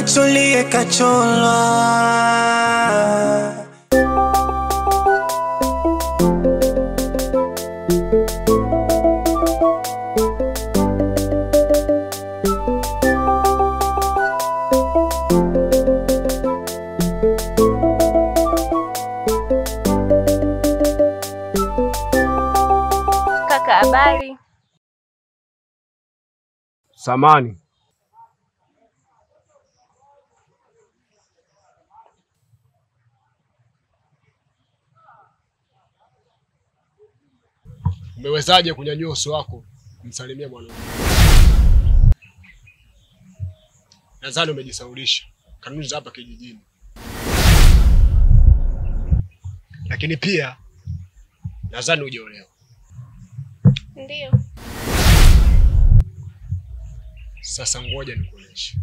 Julie Kacholwa. Kaka, habari? Samani. Umewezaje kunyanyua uso wako kumsalimia mwanaume? Nadhani umejisaulisha kanuni za hapa kijijini. Lakini pia nadhani hujaolewa. Ndio. Sasa ngoja nikuonyeshe.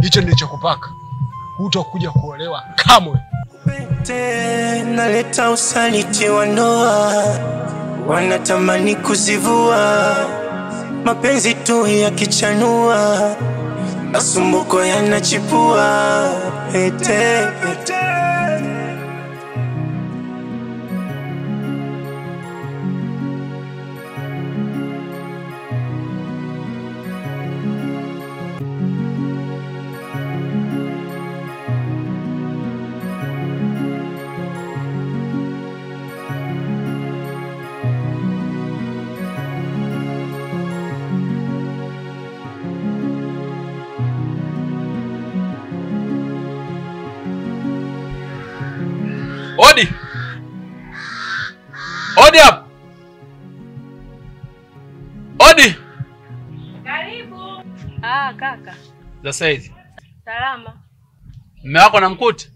Hicho ndicho kupaka. Hutakuja kuolewa kamwe. Naleta usaliti wa ndoa, wanatamani kuzivua, mapenzi tu yakichanua, masumbuko yanachipua. Pete Odi! Odi up! Odi! Karibu. Kaka. Za saizi. Salama. Mume wako namkuta?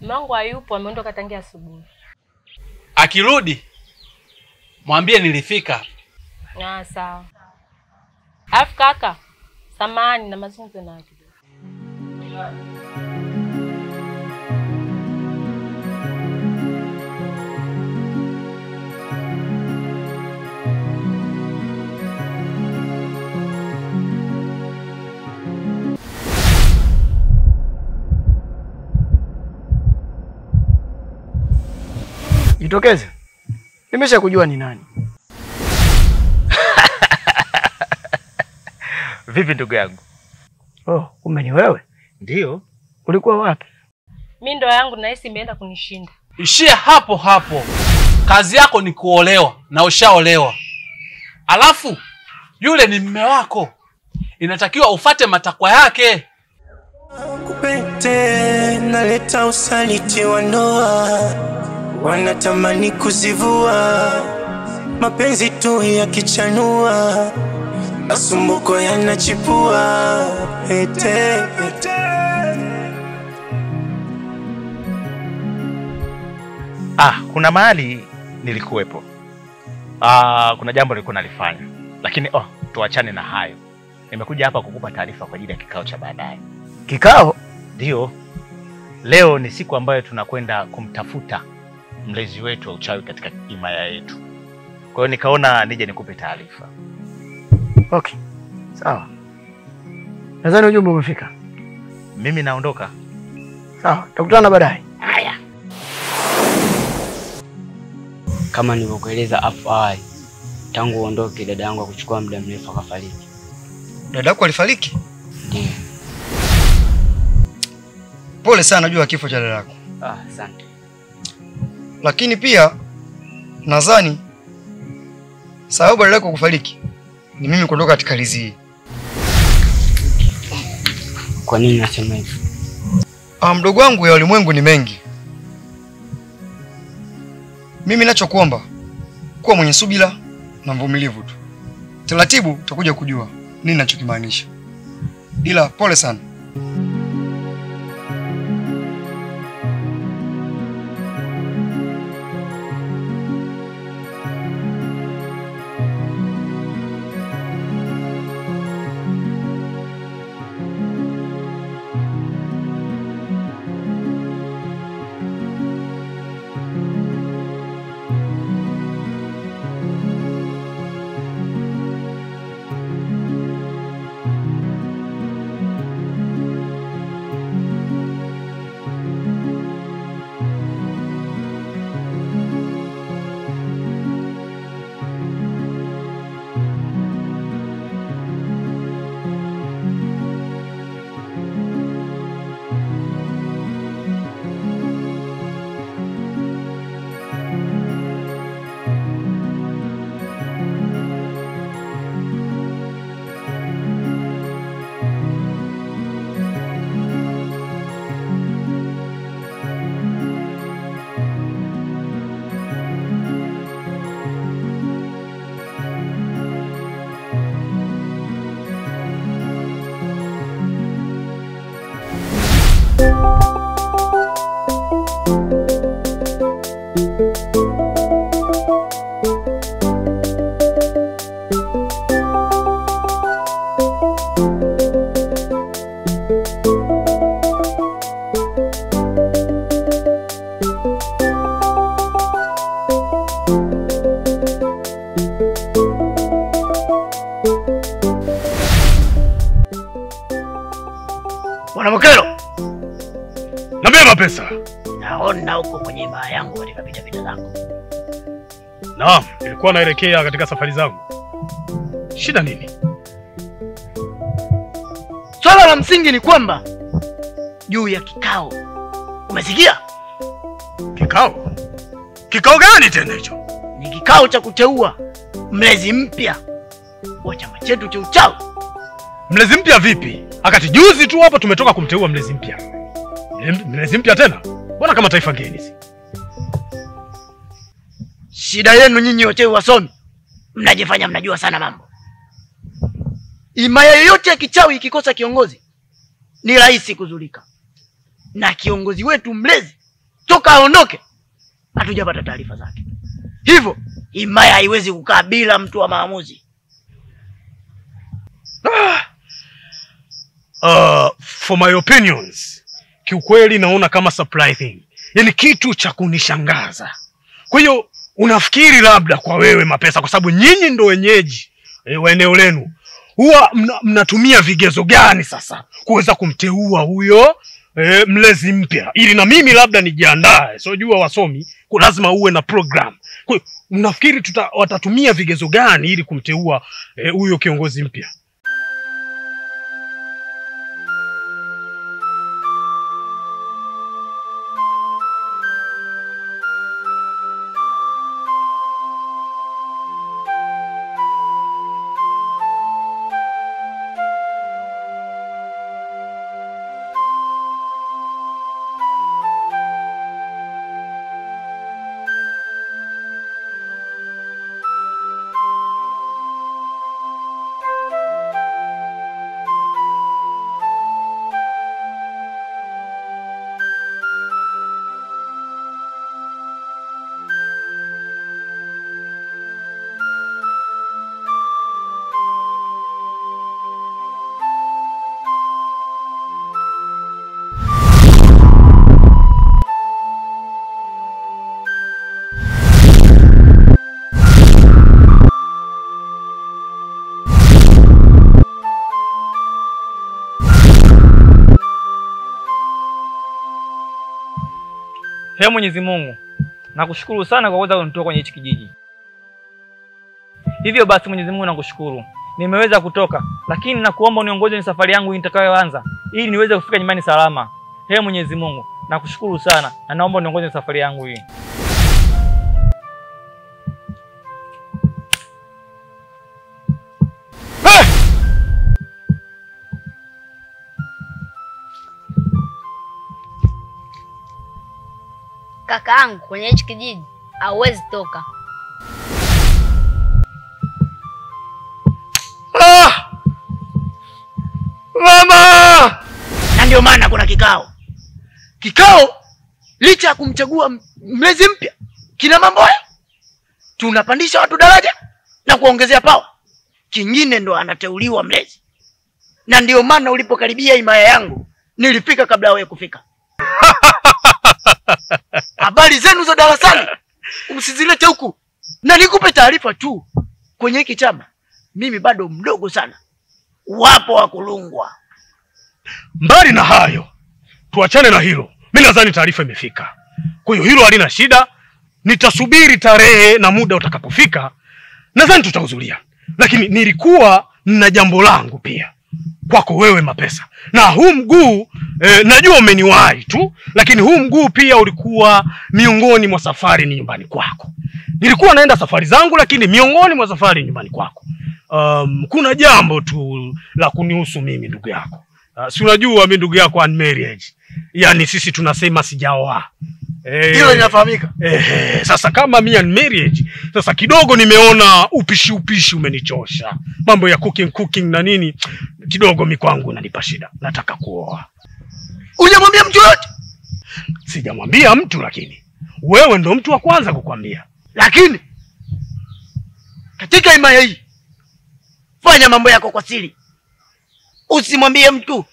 Mume wangu hayupo, ameondoka tangia asubuhi. Akirudi mwambie nilifika. Sawa. Alafu kaka, samahani na mazungumzo na kidogo. Jitokeze. Nimesha kujua ni nani. Vipi ndugu yangu? Oh, kumbe ni wewe? Ndio. Ulikuwa wapi? Mimi ndoa yangu nahisi imeenda kunishinda. Ishia hapo hapo. Kazi yako ni kuolewa na ushaolewa. Alafu yule ni mume wako. Inatakiwa ufate matakwa yake. kupete, naleta usaliti wa ndoa, wanatamani kuzivua, mapenzi tu yakichanua, masumbuko yanachipua. Pete Kuna mahali nilikuwepo. Kuna jambo nilikuwa nalifanya. Lakini tuachane na hayo. Nimekuja hapa kukupa taarifa kwa ajili ya kikao cha baadaye. Kikao? Ndio. Leo ni siku ambayo tunakwenda kumtafuta mlezi wetu wa uchawi katika himaya yetu. Kwa hiyo nikaona nije nikupe taarifa. Okay. Sawa. Nadhani ujumbe umefika. Mimi naondoka. Sawa, tutakutana baadaye. Haya. Kama nilivyokueleza hapo awali, tangu uondoke dada yangu akuchukua muda mrefu akafariki. Dada yako alifariki? Ndio. Pole sana juu ya kifo cha dada yako. Asante. Lakini pia nadhani sababu dada yako kufariki ni mimi kuondoka katika ardhi hii. Kwa nini nasema hivyo? Mdogo wangu, ya ulimwengu ni mengi. Mimi ninachokuomba kuwa mwenye subira na mvumilivu tu. Taratibu utakuja kujua nini ninachokimaanisha. Ila pole sana. Bwana Mokelo, Nabeba pesa. naona huko kwenye himaya yangu katika pita zangu. Naam, nilikuwa naelekea katika safari zangu. Shida nini? Swala la msingi ni kwamba juu ya kikao. Umesikia? Kikao? Kikao gani tena hicho? Ni kikao cha kuteua mlezi mpya wa chama chetu cha uchawi. Mlezi mpya vipi? Akati juzi tu hapa tumetoka kumteua mlezi mpya. Mlezi mpya tena? Mbona kama taifa geni hizi? Shida yenu nyinyi wote wasomi, mnajifanya mnajua sana mambo. Himaya yoyote ya kichawi ikikosa kiongozi ni rahisi kuzulika. Na kiongozi wetu mlezi toka aondoke hatujapata taarifa zake. Hivyo himaya haiwezi kukaa bila mtu wa maamuzi. For my opinions, kiukweli naona kama surprising. Yaani kitu cha kunishangaza. Kwa hiyo unafikiri labda kwa wewe Mapesa, kwa sababu nyinyi ndo wenyeji wa eneo lenu, huwa mnatumia vigezo gani sasa kuweza kumteua huyo mlezi mpya, ili na mimi labda nijiandae? So jua wasomi lazima uwe na program. Kwa hiyo unafikiri watatumia vigezo gani ili kumteua huyo kiongozi mpya? Ee Mwenyezi Mungu, nakushukuru sana kwa kuweza kunitoa kwenye hichi kijiji. Hivyo basi Mwenyezi Mungu nakushukuru. Nimeweza kutoka, lakini nakuomba uniongoze ni safari yangu nitakayoanza ili niweze kufika nyumbani salama. Ee Mwenyezi Mungu, nakushukuru sana na naomba uniongoze ni safari yangu hii. Kakaangu kwenye hichi kijiji hauwezi toka. Mama! Na ndio maana kuna kikao. Kikao licha ya kumchagua mlezi mpya kina mambo haya. Tunapandisha watu daraja na kuongezea power. Kingine ndo anateuliwa mlezi. Na ndio maana ulipokaribia himaya yangu nilifika kabla wewe kufika. Habari zenu za darasani usizilete huku. Na nikupe taarifa tu, kwenye hiki chama mimi bado mdogo sana. Wapo wa kulungwa. Mbali na hayo, tuachane na hilo. Mimi nadhani taarifa imefika. Kwa hiyo hilo halina shida. Nitasubiri tarehe na muda utakapofika. Nadhani tutahudhuria. Lakini nilikuwa na jambo langu pia kwako wewe Mapesa. Na huu mguu najua umeniwahi tu, lakini huu mguu pia ulikuwa miongoni mwa safari ni nyumbani kwako. Nilikuwa naenda safari zangu, lakini miongoni mwa safari nyumbani kwako. Kuna jambo tu la kunihusu mimi ndugu yako. Si unajua mimi ndugu yako unmarried. Yaani sisi tunasema sijaoa. Hilo linafahamika. Sasa kama mimi unmarried, sasa kidogo nimeona upishi umenichosha. Mambo ya cooking na nini kidogo mimi kwangu nanipa shida. Nataka kuoa. Hujamwambia mtu yote? Sijamwambia mtu, lakini wewe ndo mtu wa kwanza kukwambia. Lakini katika himaya hii fanya mambo yako kwa siri. Usimwambie mtu.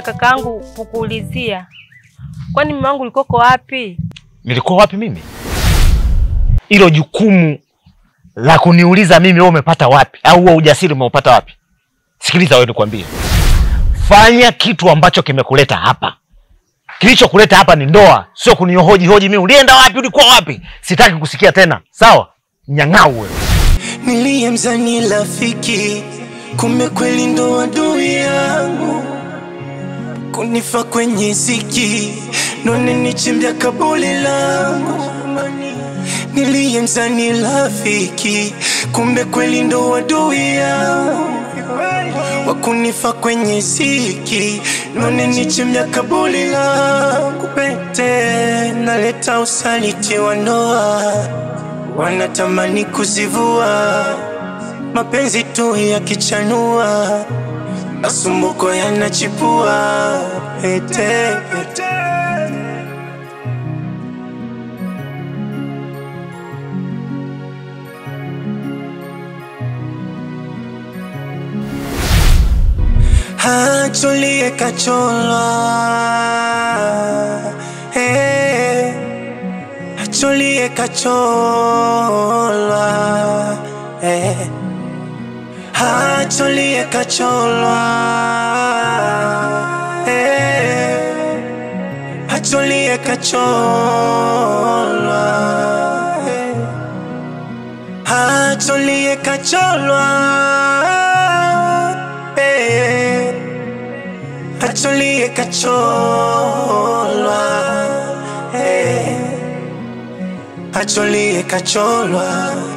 nimekuja kakaangu kukuulizia. Kwani mume wangu ulikoko wapi? Nilikuwa wapi mimi? Hilo jukumu la kuniuliza mimi wewe umepata wapi au wewe ujasiri umeupata wapi? Sikiliza wewe nikwambie. Fanya kitu ambacho kimekuleta hapa. Kilichokuleta hapa ni ndoa, sio kunihoji mimi ulienda wapi, ulikuwa wapi. Sitaki kusikia tena. Sawa? Nyang'au wewe. Niliyemzani rafiki, kumbe kweli ndo adui yangu. Kunifa kwenye ziki, none nichimbia kabuli langu. Niliyemzani rafiki, kumbe kweli ndo adui yangu. Wakunifa kwenye ziki, none nichimbia kabuli langu. Pete naleta usaliti wa ndoa, wanatamani kuzivua. Mapenzi tu yakichanua, masumbuko yanachipua. Pete Cholie kacholwa, cholie kacholwa, cholie kacholwa, cholie kacholwa, cholie kacholwa, cholie kacholwa, cholie kacholwa.